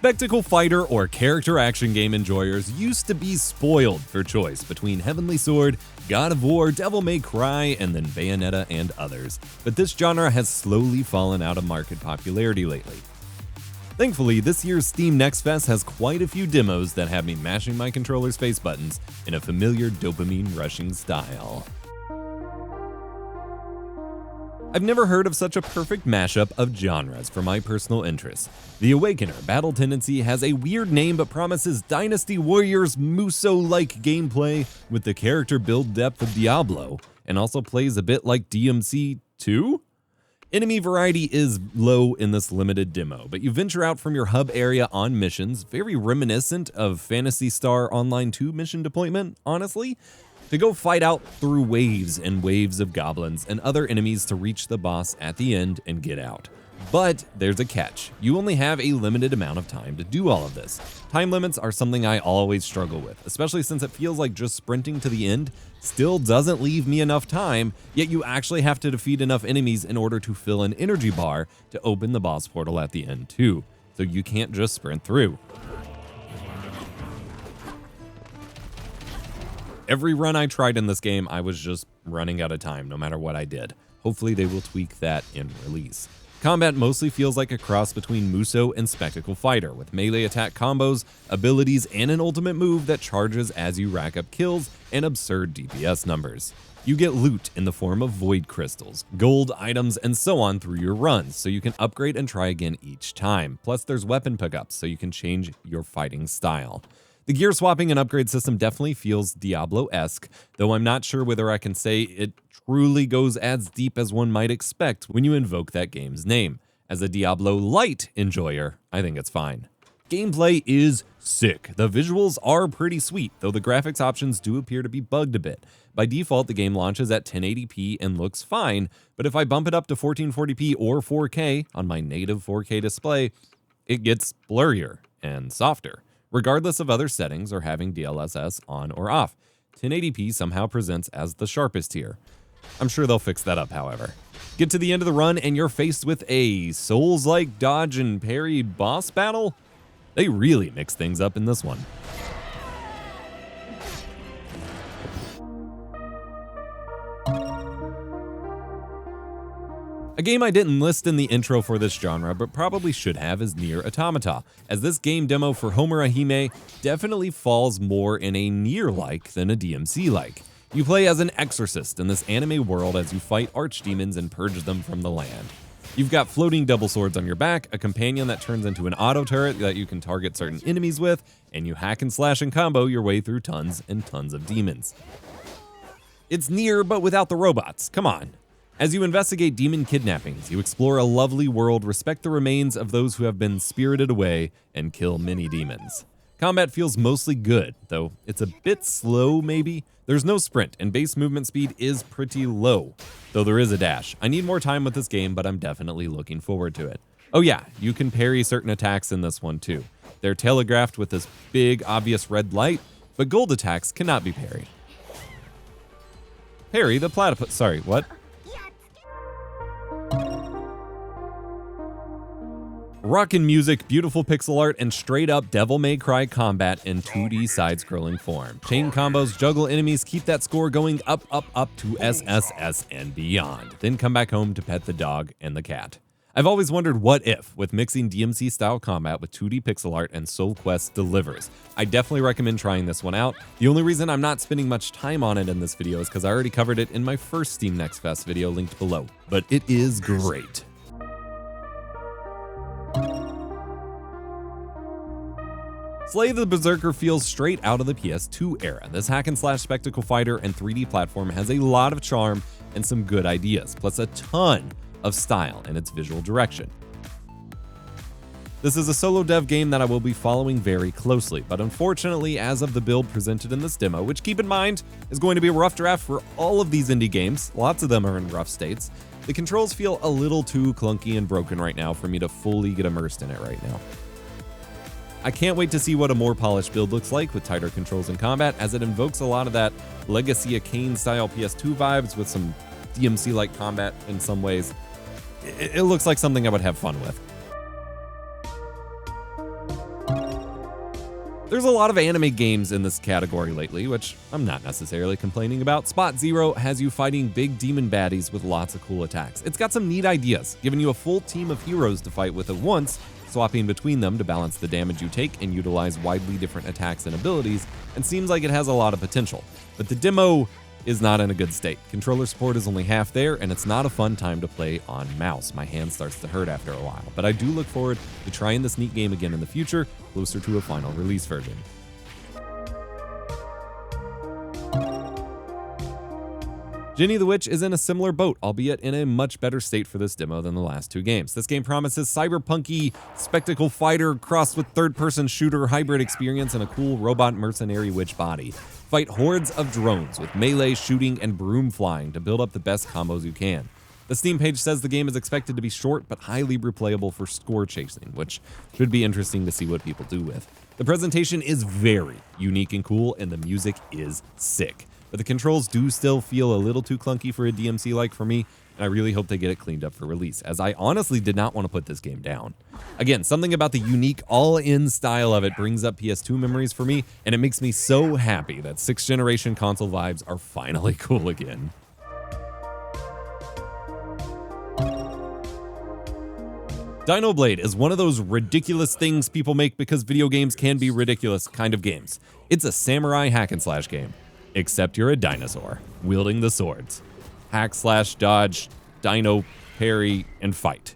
Spectacle fighter or character action game enjoyers used to be spoiled for choice between Heavenly Sword, God of War, Devil May Cry, and then Bayonetta and others, but this genre has slowly fallen out of market popularity lately. Thankfully, this year's Steam Next Fest has quite a few demos that have me mashing my controller's face buttons in a familiar dopamine-rushing style. I've never heard of such a perfect mashup of genres for my personal interests. The Awakener Battle Tendency has a weird name but promises Dynasty Warriors Musou-like gameplay with the character build depth of Diablo, and also plays a bit like DMC-2? Enemy variety is low in this limited demo, but you venture out from your hub area on missions, very reminiscent of Phantasy Star Online 2 mission deployment, honestly, to go fight out through waves and waves of goblins and other enemies to reach the boss at the end and get out. But there's a catch. You only have a limited amount of time to do all of this. Time limits are something I always struggle with, especially since it feels like just sprinting to the end still doesn't leave me enough time, yet you actually have to defeat enough enemies in order to fill an energy bar to open the boss portal at the end too. So you can't just sprint through. Every run I tried in this game, I was just running out of time no matter what I did. Hopefully they will tweak that in release. Combat mostly feels like a cross between Musou and Spectacle Fighter, with melee attack combos, abilities, and an ultimate move that charges as you rack up kills and absurd DPS numbers. You get loot in the form of void crystals, gold items, and so on through your runs, so you can upgrade and try again each time. Plus there's weapon pickups, so you can change your fighting style. The gear swapping and upgrade system definitely feels Diablo-esque, though I'm not sure whether I can say it truly goes as deep as one might expect when you invoke that game's name. As a Diablo Light enjoyer, I think it's fine. Gameplay is sick. The visuals are pretty sweet, though the graphics options do appear to be bugged a bit. By default, the game launches at 1080p and looks fine, but if I bump it up to 1440p or 4K on my native 4K display, it gets blurrier and softer, regardless of other settings or having DLSS on or off. 1080p somehow presents as the sharpest here. I'm sure they'll fix that up, however. Get to the end of the run and you're faced with a Souls-like dodge and parry boss battle? They really mix things up in this one. A game I didn't list in the intro for this genre, but probably should have, is Nier Automata, as this game demo for Homura Hime definitely falls more in a Nier-like than a DMC-like. You play as an exorcist in this anime world as you fight archdemons and purge them from the land. You've got floating double swords on your back, a companion that turns into an auto turret that you can target certain enemies with, and you hack and slash and combo your way through tons and tons of demons. It's Nier, but without the robots, come on. As you investigate demon kidnappings, you explore a lovely world, respect the remains of those who have been spirited away, and kill many demons. Combat feels mostly good, though it's a bit slow maybe. There's no sprint, and base movement speed is pretty low, though there is a dash. I need more time with this game, but I'm definitely looking forward to it. Oh yeah, you can parry certain attacks in this one too. They're telegraphed with this big, obvious red light, but gold attacks cannot be parried. Parry the platypus, sorry, what? Rockin' music, beautiful pixel art, and straight-up Devil May Cry combat in 2D side-scrolling form. Chain combos, juggle enemies, keep that score going up to SSS and beyond. Then come back home to pet the dog and the cat. I've always wondered what if, with mixing DMC-style combat with 2D pixel art and SoulQuest delivers. I definitely recommend trying this one out. The only reason I'm not spending much time on it in this video is because I already covered it in my first Steam Next Fest video linked below, but it is great. Slay the Berserker feels straight out of the PS2 era. This hack-and-slash spectacle fighter and 3D platform has a lot of charm and some good ideas, plus a ton of style in its visual direction. This is a solo dev game that I will be following very closely, but unfortunately, as of the build presented in this demo, which keep in mind is going to be a rough draft for all of these indie games, lots of them are in rough states, the controls feel a little too clunky and broken right now for me to fully get immersed in it right now. I can't wait to see what a more polished build looks like with tighter controls in combat, as it invokes a lot of that Legacy Arcane style PS2 vibes with some DMC-like combat in some ways. It looks like something I would have fun with. There's a lot of anime games in this category lately, which I'm not necessarily complaining about. Spot Zero has you fighting big demon baddies with lots of cool attacks. It's got some neat ideas, giving you a full team of heroes to fight with at once, swapping between them to balance the damage you take and utilize widely different attacks and abilities, and seems like it has a lot of potential. But the demo is not in a good state. Controller support is only half there, and it's not a fun time to play on mouse. My hand starts to hurt after a while, but I do look forward to trying this neat game again in the future, closer to a final release version. Ginny the Witch is in a similar boat, albeit in a much better state for this demo than the last two games. This game promises cyberpunky spectacle fighter crossed with third-person shooter hybrid experience and a cool robot mercenary witch body. Fight hordes of drones with melee, shooting, and broom flying to build up the best combos you can. The Steam page says the game is expected to be short but highly replayable for score chasing, which should be interesting to see what people do with. The presentation is very unique and cool, and the music is sick. But the controls do still feel a little too clunky for a DMC-like for me, and I really hope they get it cleaned up for release, as I honestly did not want to put this game down. Again, something about the unique all-in style of it brings up PS2 memories for me, and it makes me so happy that 6th generation console vibes are finally cool again. Dinoblade is one of those ridiculous things people make because video games can be ridiculous kind of games. It's a samurai hack and slash game. Except you're a dinosaur, wielding the swords. Hack slash dodge, dino, parry, and fight.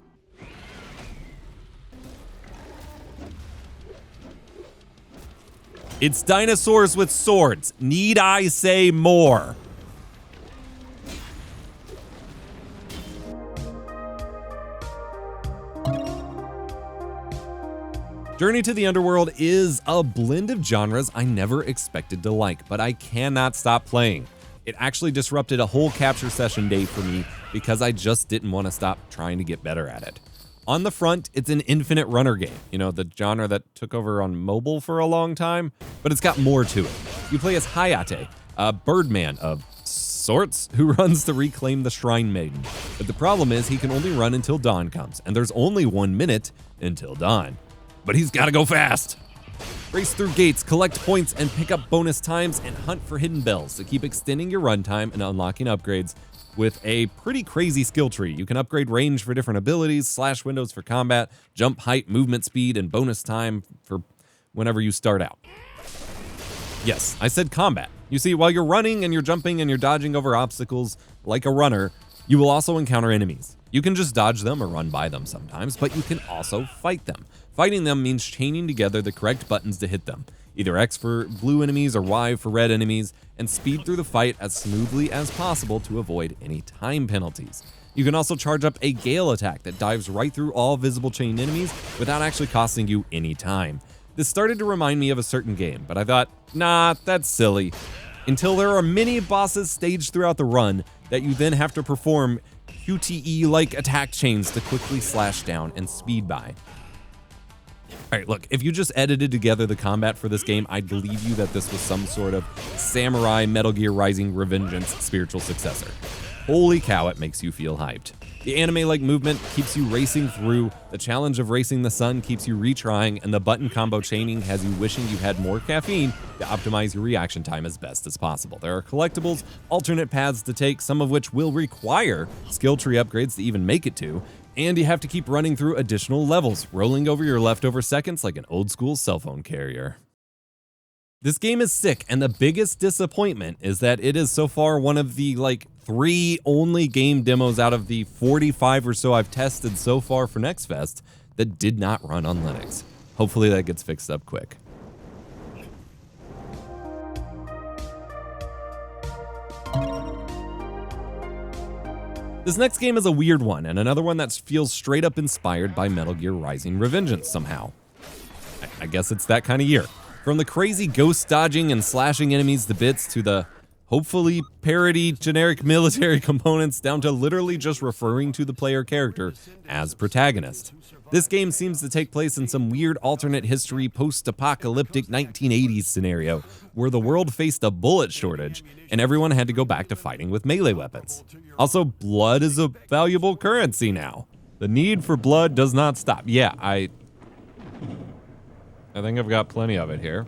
It's dinosaurs with swords. Need I say more? Journey to the Underworld is a blend of genres I never expected to like, but I cannot stop playing. It actually disrupted a whole capture session day for me because I just didn't want to stop trying to get better at it. On the front, it's an infinite runner game, you know, the genre that took over on mobile for a long time, but it's got more to it. You play as Hayate, a birdman of sorts who runs to reclaim the Shrine Maiden. But the problem is he can only run until dawn comes, and there's only 1 minute until dawn. But he's gotta go fast. Race through gates, collect points, and pick up bonus times, and hunt for hidden bells to keep extending your runtime and unlocking upgrades with a pretty crazy skill tree. You can upgrade range for different abilities, slash windows for combat, jump height, movement speed, and bonus time for whenever you start out. Yes, I said combat. You see, while you're running and you're jumping and you're dodging over obstacles like a runner, you will also encounter enemies. You can just dodge them or run by them sometimes, but you can also fight them. Fighting them means chaining together the correct buttons to hit them, either X for blue enemies or Y for red enemies, and speed through the fight as smoothly as possible to avoid any time penalties. You can also charge up a Gale attack that dives right through all visible chained enemies without actually costing you any time. This started to remind me of a certain game, but I thought, nah, that's silly. Until there are many bosses staged throughout the run that you then have to perform QTE-like attack chains to quickly slash down and speed by. Alright, look, if you just edited together the combat for this game, I'd believe you that this was some sort of samurai Metal Gear Rising Revengeance spiritual successor. Holy cow, it makes you feel hyped. The anime-like movement keeps you racing through, the challenge of racing the sun keeps you retrying, and the button combo chaining has you wishing you had more caffeine to optimize your reaction time as best as possible. There are collectibles, alternate paths to take, some of which will require skill tree upgrades to even make it to, and you have to keep running through additional levels, rolling over your leftover seconds like an old-school cell phone carrier. This game is sick, and the biggest disappointment is that it is so far one of the, 3 only game demos out of the 45 or so I've tested so far for Next Fest that did not run on Linux. Hopefully that gets fixed up quick. This next game is a weird one, and another one that feels straight up inspired by Metal Gear Rising Revengeance somehow. I guess it's that kind of year. From the crazy ghost dodging and slashing enemies to bits to the hopefully parody generic military components down to literally just referring to the player character as Protagonist. This game seems to take place in some weird alternate history post-apocalyptic 1980s scenario where the world faced a bullet shortage and everyone had to go back to fighting with melee weapons. Also, blood is a valuable currency now. The need for blood does not stop. Yeah, I think I've got plenty of it here.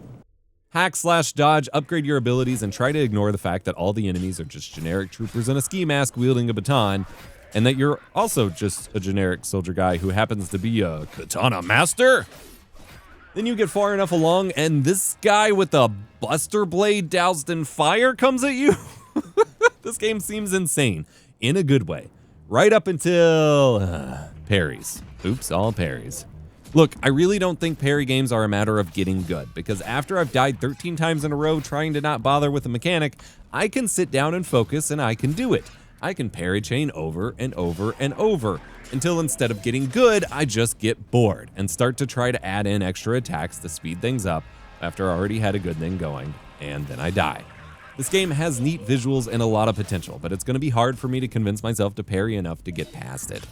Hack/dodge, upgrade your abilities, and try to ignore the fact that all the enemies are just generic troopers in a ski mask wielding a baton, and that you're also just a generic soldier guy who happens to be a katana master. Then you get far enough along, and this guy with a buster blade doused in fire comes at you. This game seems insane, in a good way. Right up until parries. Oops, all parries. Look, I really don't think parry games are a matter of getting good, because after I've died 13 times in a row trying to not bother with a mechanic, I can sit down and focus and I can do it. I can parry chain over and over and over, until instead of getting good, I just get bored and start to try to add in extra attacks to speed things up after I already had a good thing going, and then I die. This game has neat visuals and a lot of potential, but it's going to be hard for me to convince myself to parry enough to get past it.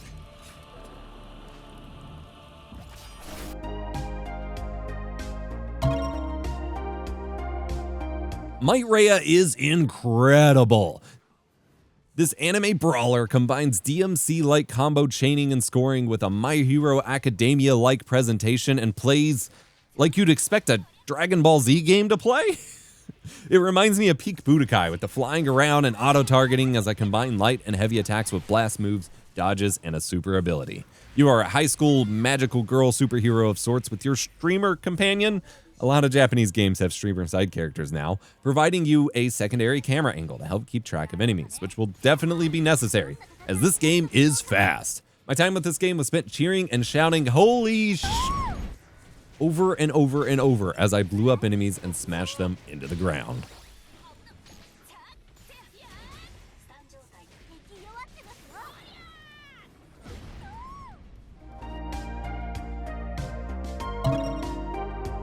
MIGHTREYA is incredible. This anime brawler combines DMC-like combo chaining and scoring with a My Hero Academia-like presentation and plays like you'd expect a Dragon Ball Z game to play. It reminds me of Peak Budokai with the flying around and auto-targeting as I combine light and heavy attacks with blast moves, dodges, and a super ability. You are a high school magical girl superhero of sorts with your streamer companion. A lot of Japanese games have streamer side characters now, providing you a secondary camera angle to help keep track of enemies, which will definitely be necessary, as this game is fast. My time with this game was spent cheering and shouting, "Holy sh!" over and over and over as I blew up enemies and smashed them into the ground.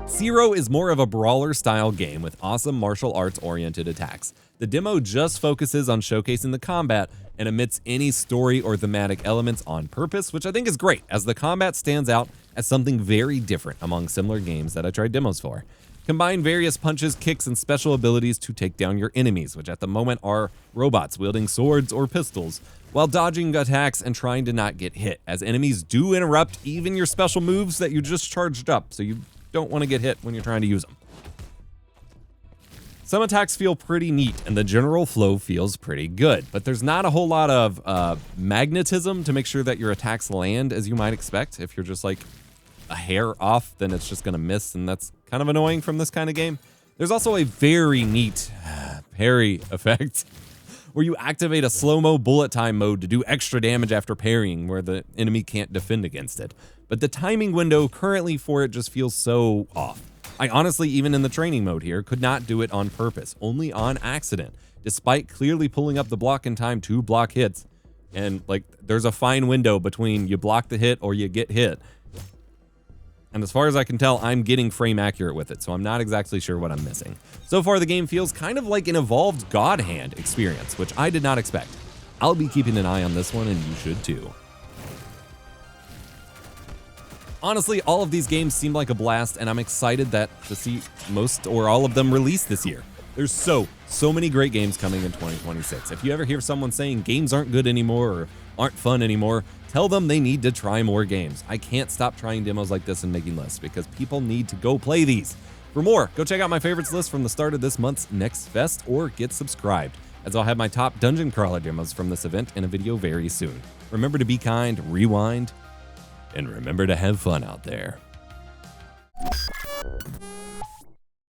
SIRO is more of a brawler-style game with awesome martial arts-oriented attacks. The demo just focuses on showcasing the combat and omits any story or thematic elements on purpose, which I think is great, as the combat stands out as something very different among similar games that I tried demos for. Combine various punches, kicks, and special abilities to take down your enemies, which at the moment are robots wielding swords or pistols, while dodging attacks and trying to not get hit, as enemies do interrupt even your special moves that you just charged up, so you don't want to get hit when you're trying to use them. Some attacks feel pretty neat and the general flow feels pretty good, but there's not a whole lot of magnetism to make sure that your attacks land as you might expect. If you're just like a hair off, then it's just gonna miss, and that's kind of annoying from this kind of game. There's also a very neat parry effect where you activate a slow-mo bullet time mode to do extra damage after parrying where the enemy can't defend against it. But the timing window currently for it just feels so off. I honestly, even in the training mode here, could not do it on purpose, only on accident, despite clearly pulling up the block in time to block hits. And like, there's a fine window between you block the hit or you get hit. And as far as I can tell, I'm getting frame accurate with it, so I'm not exactly sure what I'm missing. So far, the game feels kind of like an evolved God Hand experience, which I did not expect. I'll be keeping an eye on this one, and you should too. Honestly, all of these games seem like a blast, and I'm excited to see most or all of them released this year. There's so many great games coming in 2026. If you ever hear someone saying games aren't good anymore or aren't fun anymore, tell them they need to try more games. I can't stop trying demos like this and making lists because people need to go play these. For more, go check out my favorites list from the start of this month's Next Fest or get subscribed, as I'll have my top dungeon crawler demos from this event in a video very soon. Remember to be kind, rewind, and remember to have fun out there.